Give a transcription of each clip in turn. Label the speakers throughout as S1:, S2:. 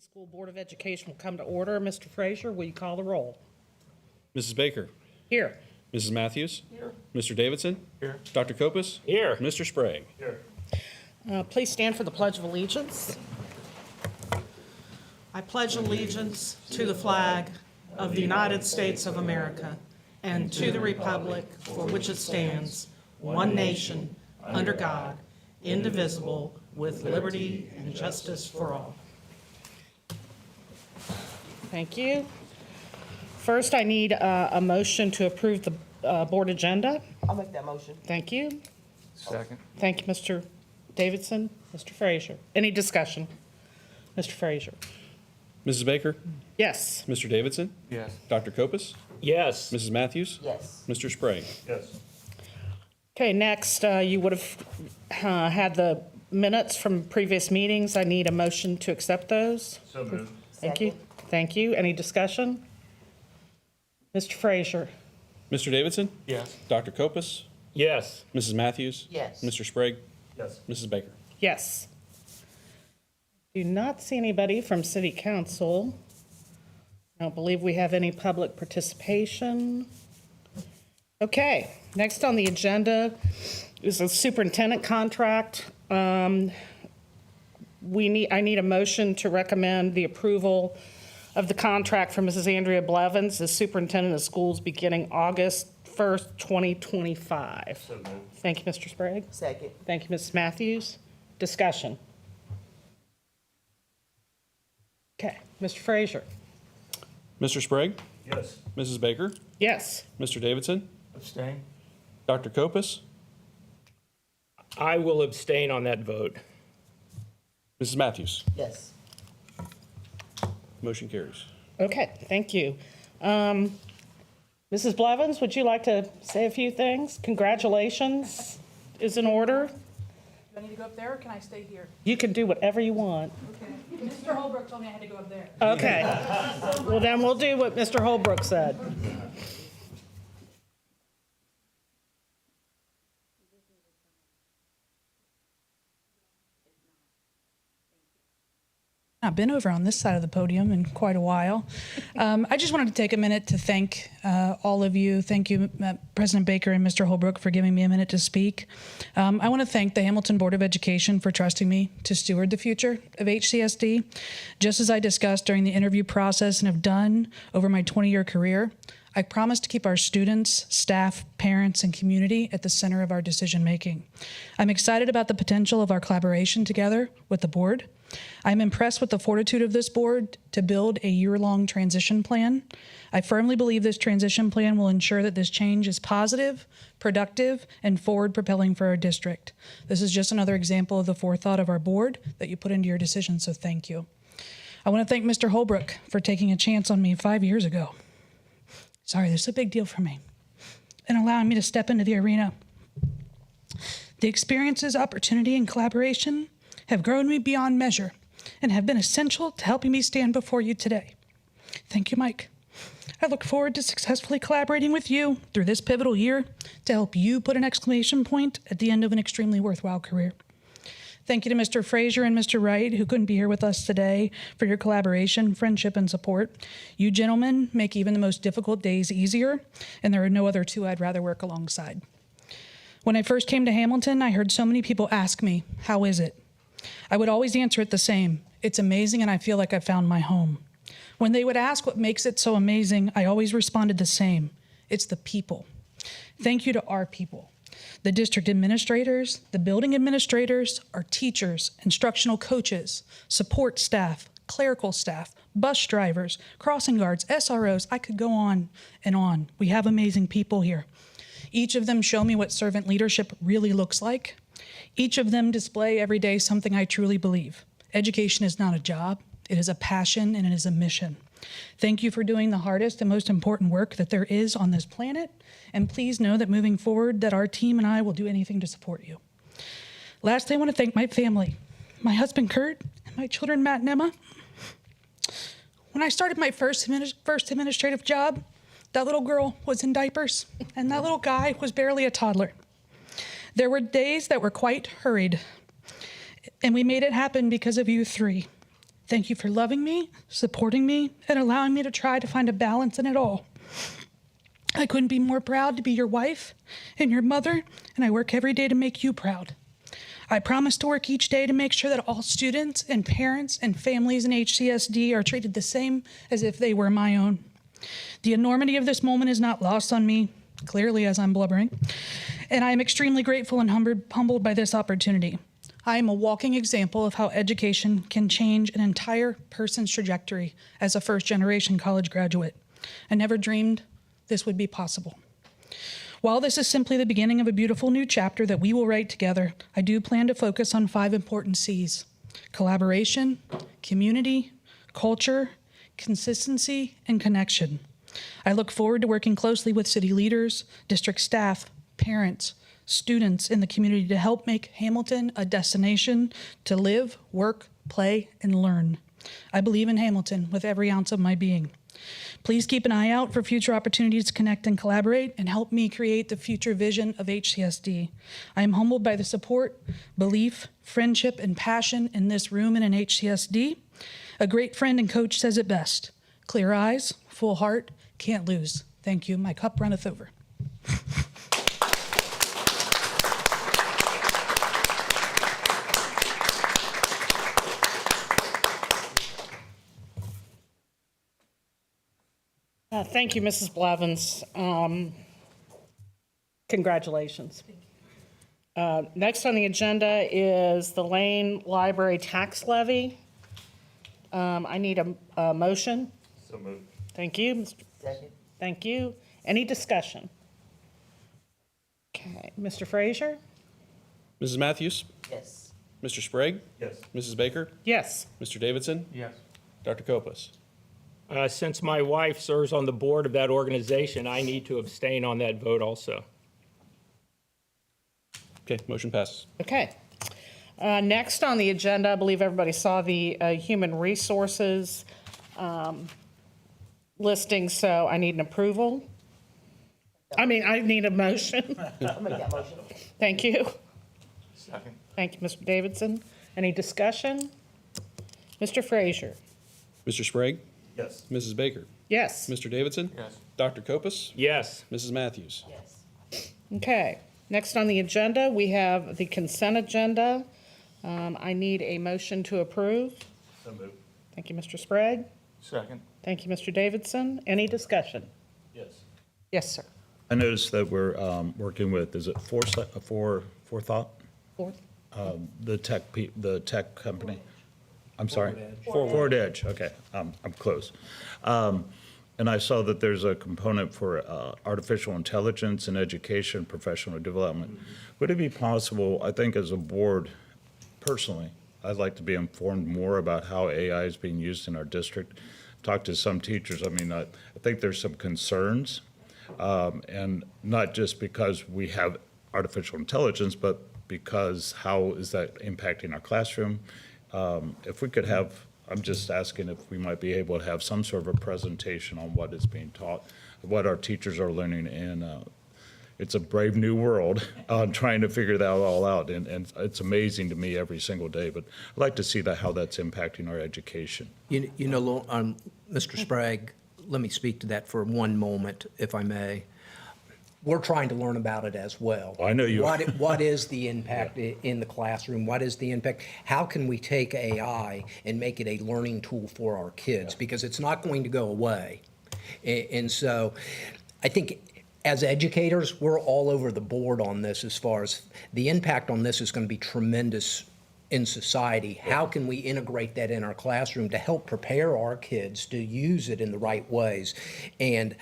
S1: School Board of Education will come to order. Mr. Frazier, will you call the roll?
S2: Mrs. Baker.
S1: Here.
S2: Mrs. Matthews. Here. Mr. Davidson.
S3: Here.
S2: Dr. Kopus.
S3: Here.
S2: Mr. Sprague.
S3: Here.
S1: Please stand for the Pledge of Allegiance. I pledge allegiance to the flag of the United States of America and to the republic for which it stands, one nation, under God, indivisible, with liberty and justice for all. Thank you. First, I need a motion to approve the board agenda.
S4: I'll make that motion.
S1: Thank you.
S3: Second.
S1: Thank you, Mr. Davidson. Mr. Frazier. Any discussion? Mr. Frazier.
S2: Mrs. Baker.
S1: Yes.
S2: Mr. Davidson.
S3: Yes.
S2: Dr. Kopus.
S3: Yes.
S2: Mrs. Matthews.
S4: Yes.
S2: Mr. Sprague.
S3: Yes.
S1: Okay, next, you would have had the minutes from previous meetings. I need a motion to accept those.
S3: So moved.
S1: Thank you. Thank you. Any discussion? Mr. Frazier.
S2: Mr. Davidson.
S3: Yes.
S2: Dr. Kopus.
S3: Yes.
S2: Mrs. Matthews.
S4: Yes.
S2: Mr. Sprague.
S3: Yes.
S2: Mrs. Baker.
S1: Yes. Do not see anybody from City Council. I don't believe we have any public participation. Okay, next on the agenda is a superintendent contract. I need a motion to recommend the approval of the contract for Mrs. Andrea Blevins as superintendent of schools beginning August 1st, 2025.
S3: So moved.
S1: Thank you, Mr. Sprague.
S4: Second.
S1: Thank you, Mrs. Matthews. Discussion. Okay, Mr. Frazier.
S2: Mr. Sprague.
S3: Yes.
S2: Mrs. Baker.
S1: Yes.
S2: Mr. Davidson.
S3: Abstain.
S2: Dr. Kopus.
S3: I will abstain on that vote.
S2: Mrs. Matthews.
S4: Yes.
S2: Motion carries.
S1: Okay, thank you. Mrs. Blevins, would you like to say a few things? Congratulations is in order.
S5: Do I need to go up there, or can I stay here?
S1: You can do whatever you want.
S5: Okay. Mr. Holbrook told me I had to go up there.
S1: Okay. Well, then we'll do what Mr. Holbrook said.
S5: I've been over on this side of the podium in quite a while. I just wanted to take a minute to thank all of you. Thank you, President Baker and Mr. Holbrook, for giving me a minute to speak. I want to thank the Hamilton Board of Education for trusting me to steward the future of HCSD. Just as I discussed during the interview process and have done over my 20-year career, I promise to keep our students, staff, parents, and community at the center of our decision making. I'm excited about the potential of our collaboration together with the board. I'm impressed with the fortitude of this board to build a year-long transition plan. I firmly believe this transition plan will ensure that this change is positive, productive, and forward-propelling for our district. This is just another example of the forethought of our board that you put into your decision, so thank you. I want to thank Mr. Holbrook for taking a chance on me 5 years ago. Sorry, this is a big deal for me, and allowing me to step into the arena. The experiences, opportunity, and collaboration have grown me beyond measure and have been essential to helping me stand before you today. Thank you, Mike. I look forward to successfully collaborating with you through this pivotal year to help you put an exclamation point at the end of an extremely worthwhile career. Thank you to Mr. Frazier and Mr. Wright, who couldn't be here with us today, for your collaboration, friendship, and support. You gentlemen make even the most difficult days easier, and there are no other two I'd rather work alongside. When I first came to Hamilton, I heard so many people ask me, "How is it?" I would always answer it the same: "It's amazing, and I feel like I found my home." When they would ask what makes it so amazing, I always responded the same: "It's the people." Thank you to our people. The district administrators, the building administrators, our teachers, instructional coaches, support staff, clerical staff, bus drivers, crossing guards, SROs. I could go on and on. We have amazing people here. Each of them show me what servant leadership really looks like. Each of them display every day something I truly believe. Education is not a job. It is a passion, and it is a mission. Thank you for doing the hardest and most important work that there is on this planet. And please know that moving forward, that our team and I will do anything to support you. Lastly, I want to thank my family, my husband, Kurt, and my children, Matt and Emma. When I started my first administrative job, that little girl was in diapers, and that little guy was barely a toddler. There were days that were quite hurried, and we made it happen because of you three. Thank you for loving me, supporting me, and allowing me to try to find a balance in it all. I couldn't be more proud to be your wife and your mother, and I work every day to make you proud. I promise to work each day to make sure that all students and parents and families in HCSD are treated the same as if they were my own. The enormity of this moment is not lost on me, clearly as I'm blubbering, and I am extremely grateful and humbled by this opportunity. I am a walking example of how education can change an entire person's trajectory as a first-generation college graduate. I never dreamed this would be possible. While this is simply the beginning of a beautiful new chapter that we will write together, I do plan to focus on 5 important C's: collaboration, community, culture, consistency, and connection. I look forward to working closely with city leaders, district staff, parents, students in the community to help make Hamilton a destination to live, work, play, and learn. I believe in Hamilton with every ounce of my being. Please keep an eye out for future opportunities to connect and collaborate and help me create the future vision of HCSD. I am humbled by the support, belief, friendship, and passion in this room and in HCSD. A great friend and coach says it best: clear eyes, full heart, can't lose. Thank you. My cup runneth over.
S1: Thank you, Mrs. Blevins. Congratulations. Next on the agenda is the Lane Library Tax Levy. I need a motion.
S4: So moved.
S1: Thank you.
S6: Second.
S1: Thank you. Any discussion? Okay, Mr. Frazier?
S2: Mrs. Matthews?
S6: Yes.
S2: Mr. Sprague?
S4: Yes.
S2: Mrs. Baker?
S1: Yes.
S2: Mr. Davidson?
S4: Yes.
S2: Dr. Kopus?
S3: Since my wife serves on the board of that organization, I need to abstain on that vote also.
S2: Okay, motion passes.
S1: Okay. Next on the agenda, I believe everybody saw the human resources listing, so I need an approval. I need a motion.
S6: I'll make that motion.
S1: Thank you.
S4: Second.
S1: Thank you, Mr. Davidson. Any discussion? Mr. Frazier?
S2: Mr. Sprague?
S4: Yes.
S2: Mrs. Baker?
S1: Yes.
S2: Mr. Davidson?
S4: Yes.
S2: Dr. Kopus?
S3: Yes.
S2: Mrs. Matthews?
S6: Yes.
S1: Okay. Next on the agenda, we have the consent agenda. I need a motion to approve.
S4: So moved.
S1: Thank you, Mr. Sprague.
S4: Second.
S1: Thank you, Mr. Davidson. Any discussion?
S4: Yes.
S1: Yes, sir.
S7: I noticed that we're working with, is it Forethought?
S1: Fourth.
S7: The tech company? I'm sorry? Forward Edge, okay, I'm close. And I saw that there's a component for artificial intelligence in education, professional development. Would it be possible, I think as a board, personally, I'd like to be informed more about how AI is being used in our district. Talked to some teachers, I think there's some concerns, and not just because we have artificial intelligence, but because how is that impacting our classroom? If we could have, I'm just asking if we might be able to have some sort of a presentation on what is being taught, what our teachers are learning, and it's a brave new world on trying to figure that all out, and it's amazing to me every single day, but I'd like to see how that's impacting our education.
S8: Mr. Sprague, let me speak to that for one moment, if I may. We're trying to learn about it as well.
S7: I know you are.
S8: What is the impact in the classroom? What is the impact? How can we take AI and make it a learning tool for our kids? Because it's not going to go away. And so I think as educators, we're all over the board on this as far as the impact on this is going to be tremendous in society. How can we integrate that in our classroom to help prepare our kids to use it in the right ways? And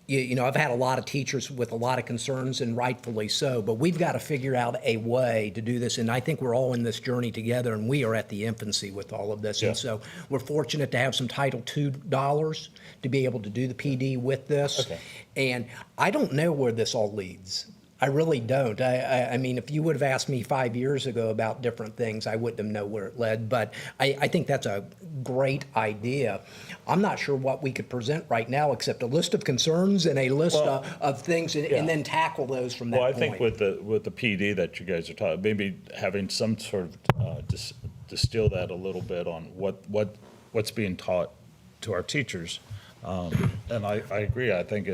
S8: I've had a lot of teachers with a lot of concerns, and rightfully so, but we've got to figure out a way to do this. And I think we're all in this journey together, and we are at the infancy with all of this.
S7: Yeah.
S8: And so we're fortunate to have some Title II dollars to be able to do the PD with this.
S7: Okay.
S8: And I don't know where this all leads. I really don't. I mean, if you would have asked me 5 years ago about different things, I wouldn't have known where it led. But I think that's a great idea. I'm not sure what we could present right now except a list of concerns and a list of things, and then tackle those from that
S7: Well, I
S8: point.
S7: think with the PD that you guys are talking, maybe having some sort of distill that a little bit on what what's being taught to our teachers. And I agree. I think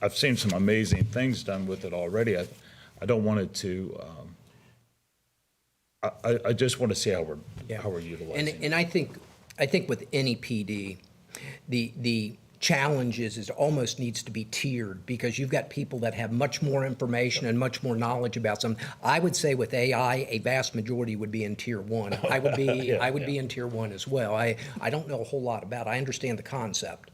S7: I've seen some amazing things done with it already. I don't want it to, I just want to see how we're utilizing it.
S8: And I think with any PD, the challenge is it almost needs to be tiered, because you've got people that have much more information and much more knowledge about something. I would say with AI, a vast majority would be in tier one. I would be in tier one as well. I don't know a whole lot about it. I understand the concept,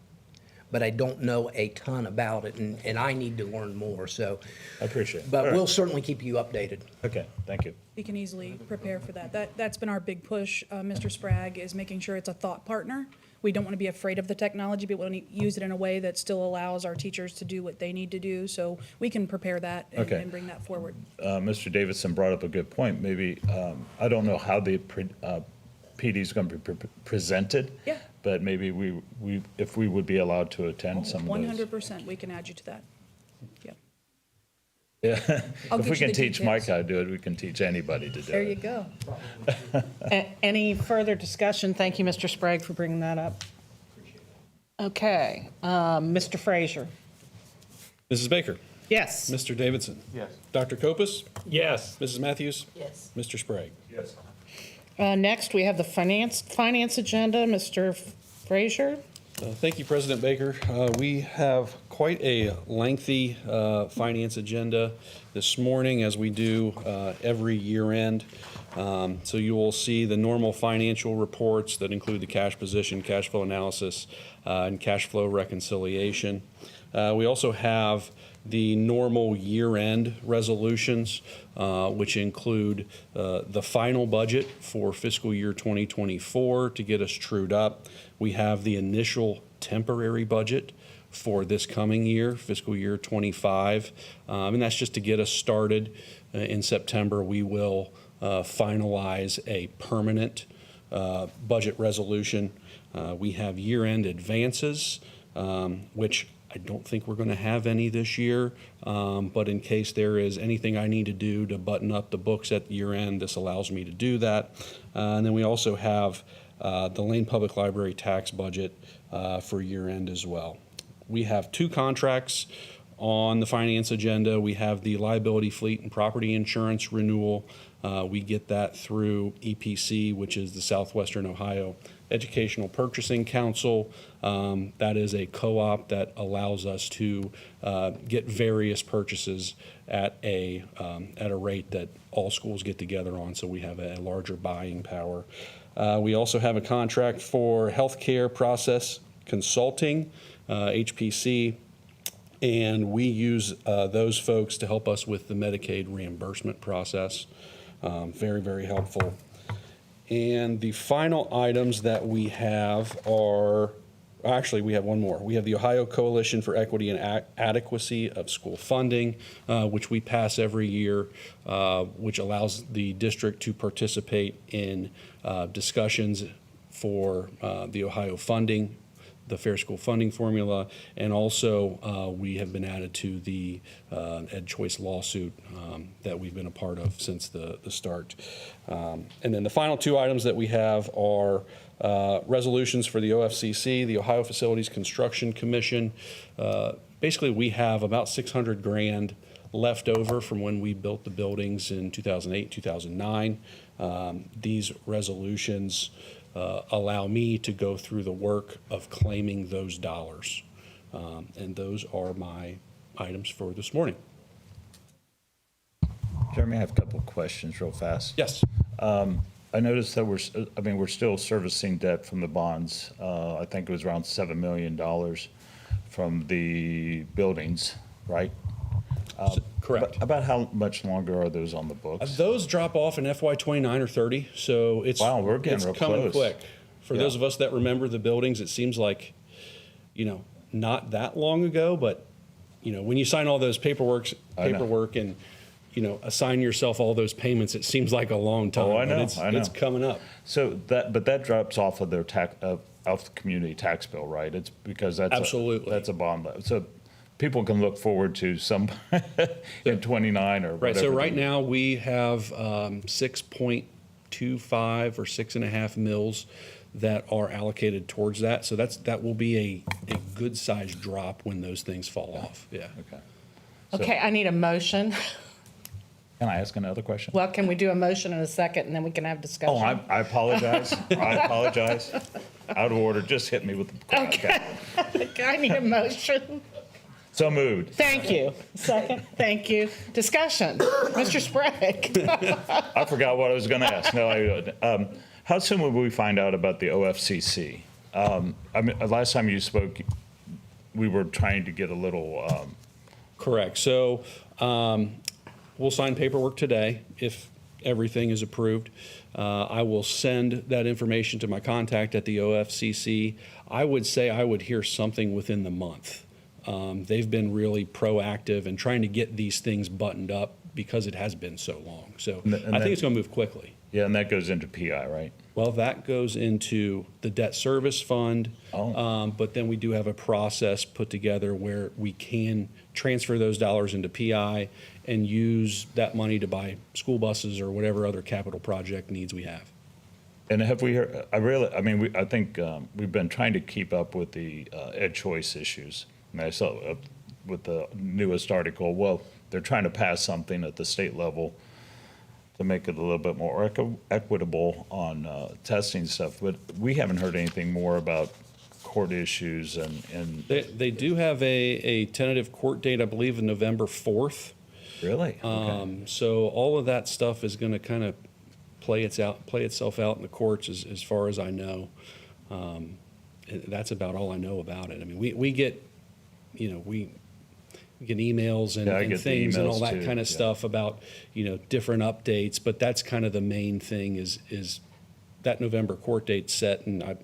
S8: but I don't know a ton about it, and I need to learn more, so.
S7: I appreciate it.
S8: But
S7: All right.
S8: we'll certainly keep you updated.
S7: Okay, thank you.
S5: We can easily prepare for that. That's been our big push, Mr. Sprague, is making sure it's a thought partner. We don't want to be afraid of the technology, but we want to use it in a way that still allows our teachers to do what they need to do. So we can prepare that
S7: Okay.
S5: and bring that forward.
S7: Mr. Davidson brought up a good point. Maybe, I don't know how the PD is going to be presented.
S5: Yeah.
S7: But maybe if we would be allowed to attend some of those.
S5: 100%, we can add you to that. Yep.
S7: Yeah.
S5: I'll
S7: If
S5: get
S7: we
S5: you
S7: can
S5: the
S7: teach
S5: details.
S7: Mike how to do it, we can teach anybody to do it.
S5: There you go.
S1: Any further discussion? Thank you, Mr. Sprague, for bringing that up. Okay, Mr. Frazier.
S2: Mrs. Baker?
S1: Yes.
S2: Mr. Davidson?
S4: Yes.
S2: Dr. Kopus?
S3: Yes.
S2: Mrs. Matthews?
S6: Yes.
S2: Mr. Sprague?
S4: Yes.
S1: Next, we have the finance agenda. Mr. Frazier?
S2: Thank you, President Baker. We have quite a lengthy finance agenda this morning, as we do every year-end. So you will see the normal financial reports that include the cash position, cash flow analysis, and cash flow reconciliation. We also have the normal year-end resolutions, which include the final budget for fiscal year 2024 to get us trued up. We have the initial temporary budget for this coming year, fiscal year 25, and that's just to get us started. In September, we will finalize a permanent budget resolution. We have year-end advances, which I don't think we're going to have any this year, but in case there is anything I need to do to button up the books at the year end, this allows me to do that. And then we also have the Lane Public Library tax budget for year end as well. We have two contracts on the finance agenda. We have the liability, fleet, and property insurance renewal. We get that through EPC, which is the Southwestern Ohio Educational Purchasing Council. That is a co-op that allows us to get various purchases at a rate that all schools get together on, so we have a larger buying power. We also have a contract for healthcare process consulting, HPC, and we use those folks to help us with the Medicaid reimbursement process. Very, very helpful. And the final items that we have are, actually, we have one more. We have the Ohio Coalition for Equity and Adequacy of School Funding, which we pass every year, which allows the district to participate in discussions for the Ohio funding, the Fair School Funding Formula, and also we have been added to the Ed Choice lawsuit that we've been a part of since the start. And then the final two items that we have are resolutions for the OFCC, the Ohio Facilities Construction Commission. Basically, we have about $600,000 left over from when we built the buildings in 2008, 2009. These resolutions allow me to go through the work of claiming those dollars. And those are my items for this morning.
S7: Jeremy, I have a couple of questions real fast.
S2: Yes.
S7: I noticed that we're still servicing debt from the bonds. I think it was around $7 million from the buildings, right?
S2: Correct.
S7: About how much longer are those on the books?
S2: Those drop off in FY 29 or 30, so it's
S7: Wow, we're getting
S2: it's
S7: real
S2: coming
S7: close.
S2: quick. For
S7: Yeah.
S2: those of us that remember the buildings, it seems like, not that long ago, but when you sign all those paperwork
S7: I know.
S2: and assign yourself all those payments, it seems like a long time.
S7: Oh, I
S2: but
S7: know,
S2: it's,
S7: I know.
S2: it's coming up.
S7: So that drops off of their off the community tax bill, right? It's because
S2: Absolutely.
S7: that's a bond. So people can look forward to some in 29 or whatever.
S2: Right. So right now we have 6.25 or 6.5 mils that are allocated towards that. So that will be a good sized drop when those things fall off. Yeah.
S7: Okay.
S1: Okay, I need a motion.
S7: Can I ask another question?
S1: Well, can we do a motion in a second, and then we can have discussion?
S7: Oh, I apologize. I apologize. Out of order. Just hit me with the.
S1: Okay. I need a motion.
S7: So moved.
S1: Thank you. Second, thank you. Discussion. Mr. Sprague.
S7: I forgot what I was going to ask. No, how soon will we find out about the OFCC? I mean, last time you spoke, we were trying to get a little.
S2: Correct. So we'll sign paperwork today if everything is approved. I will send that information to my contact at the OFCC. I would say I would hear something within the month. They've been really proactive in trying to get these things buttoned up because it has been so long. So
S7: And
S2: I
S7: then-
S2: think it's going to move quickly.
S7: Yeah, and that goes into PI, right?
S2: Well, that goes into the debt service fund.
S7: Oh.
S2: But then we do have a process put together where we can transfer those dollars into PI and use that money to buy school buses or whatever other capital project needs we have.
S7: And have we heard, I think we've been trying to keep up with the ed choice issues. And I saw with the newest article, well, they're trying to pass something at the state level to make it a little bit more equitable on testing stuff. But we haven't heard anything more about court issues and
S2: They do have a tentative court date, I believe, in November 4th.
S7: really? Okay.
S2: So all of that stuff is going to kind of play itself out in the courts as far as I know. That's about all I know about it. I mean, we get, we get emails and,
S7: Yeah, I
S2: and
S7: get the
S2: things and all
S7: emails
S2: that
S7: too,
S2: kind of
S7: yeah.
S2: stuff about, different updates, but that's kind of the main thing is that November court date set, and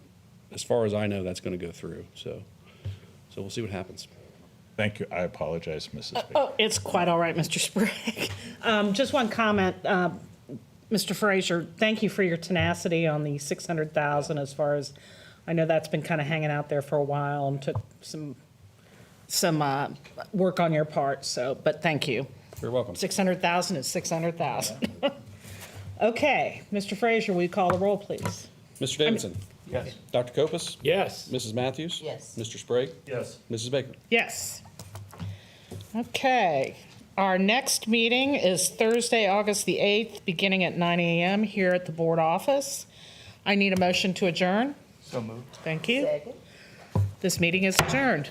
S2: as far as I know, that's going to go through. So we'll see what happens.
S7: Thank you. I apologize, Mrs. Baker.
S1: Oh, it's quite all right, Mr. Sprague. Just one comment. Mr. Frazier, thank you for your tenacity on the 600,000 as far as, I know that's been kind of hanging out there for a while and took some work on your part, but thank you.
S2: You're welcome.
S1: 600,000 is 600,000. Okay, Mr. Frazier, will you call the roll, please?
S2: Mr. Davidson?
S4: Yes.
S2: Dr. Kopus?
S3: Yes.
S2: Mrs. Matthews?
S6: Yes.
S2: Mr. Sprague?
S4: Yes.
S2: Mrs. Baker?
S1: Yes. Okay, our next meeting is Thursday, August the 8th, beginning at 9 a.m. here at the board office. I need a motion to adjourn.
S4: So moved.
S1: Thank you.
S6: Second.
S1: This meeting is adjourned.